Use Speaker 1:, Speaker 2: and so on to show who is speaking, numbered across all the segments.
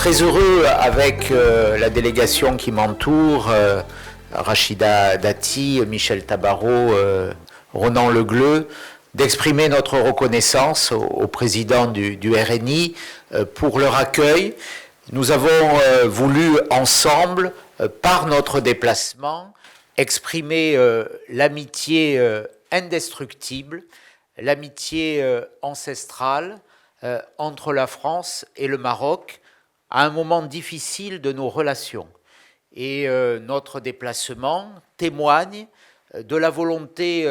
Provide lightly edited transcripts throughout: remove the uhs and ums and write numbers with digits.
Speaker 1: Très heureux avec la délégation qui m'entoure, Rachida Dati, Michel Tabarot, Ronan Legleu, d'exprimer notre reconnaissance au président du RNI pour leur accueil. Nous avons voulu ensemble, par notre déplacement, exprimer l'amitié indestructible, l'amitié ancestrale entre la France et le Maroc à un moment difficile de nos relations. Et notre déplacement témoigne de la volonté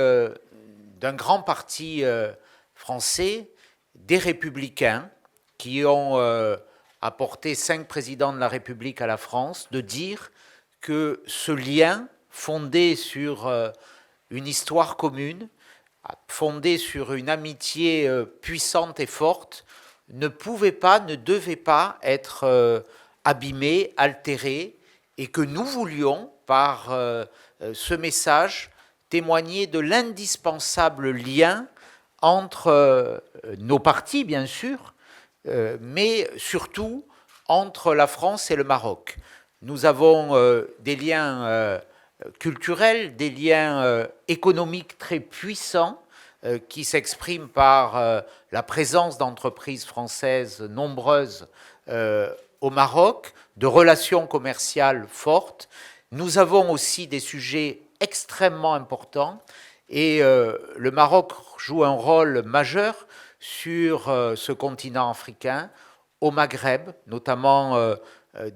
Speaker 1: d'un grand parti français, des Républicains, qui ont apporté 5 présidents de la République à la France, de dire que ce lien fondé sur une histoire commune, fondé sur une amitié puissante et forte, ne pouvait pas, ne devait pas être abîmé, altéré, et que nous voulions, par ce message, témoigner de l'indispensable lien entre nos partis, bien sûr, mais surtout entre la France et le Maroc. Nous avons des liens culturels, des liens économiques très puissants qui s'expriment par la présence d'entreprises françaises nombreuses au Maroc, de relations commerciales fortes. Nous avons aussi des sujets extrêmement importants et le Maroc joue un rôle majeur sur ce continent africain, au Maghreb, notamment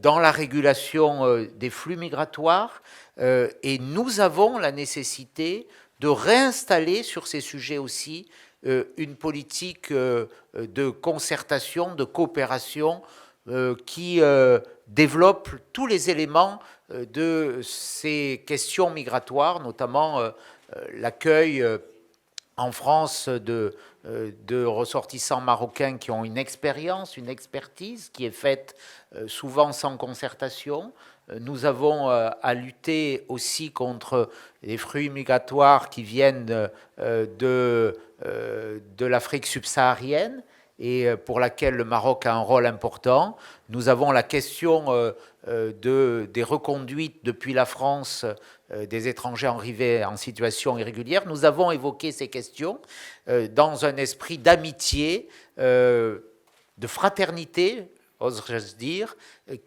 Speaker 1: dans la régulation des flux migratoires, et nous avons la nécessité de réinstaller sur ces sujets aussi une politique de concertation, de coopération qui développe tous les éléments de ces questions migratoires, notamment l'accueil en France de ressortissants marocains qui ont une expérience, une expertise qui est faite souvent sans concertation. Nous avons à lutter aussi contre les flux migratoires qui viennent de l'Afrique subsaharienne et pour laquelle le Maroc a un rôle important. Nous avons la question des reconduites depuis la France des étrangers arrivés en situation irrégulière. Nous avons évoqué ces questions dans un esprit d'amitié, de fraternité, oserais-je dire,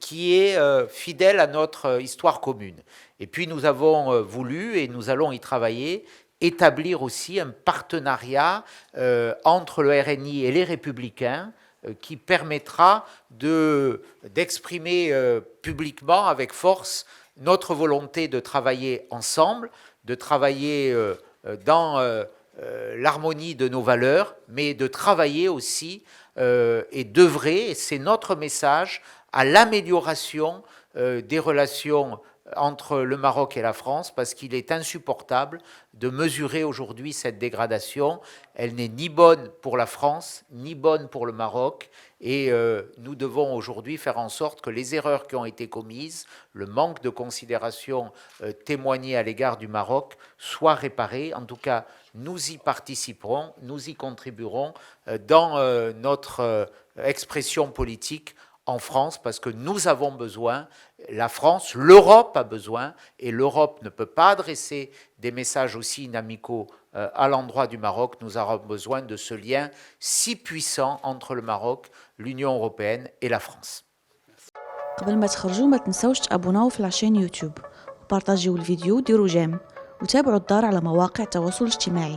Speaker 1: qui est fidèle à notre histoire commune. Et puis nous avons voulu, et nous allons y travailler, établir aussi un partenariat entre le RNI et les Républicains qui permettra d'exprimer publiquement avec force notre volonté de travailler ensemble, de travailler dans l'harmonie de nos valeurs, mais de travailler aussi et d'œuvrer, et c'est notre message, à l'amélioration des relations entre le Maroc et la France, parce qu'il est insupportable de mesurer aujourd'hui cette dégradation. Elle n'est ni bonne pour la France, ni bonne pour le Maroc, et nous devons aujourd'hui faire en sorte que les erreurs qui ont été commises, le manque de considération témoigné à l'égard du Maroc, soient réparés. En tout cas, nous y participerons, nous y contribuerons dans notre expression politique en France, parce que nous avons besoin, la France, l'Europe a besoin, et l'Europe ne peut pas adresser des messages aussi inamicaux à l'endroit du Maroc. Nous avons besoin de ce lien si puissant entre le Maroc, l'Union européenne et la France.
Speaker 2: قبل ما تخرجوا ما تنسوش تابوناو في العشان يوتيوب وبارطاجيو الفيديو وديروا جيم وتابعوا الدار على مواقع التواصل الاجتماعي.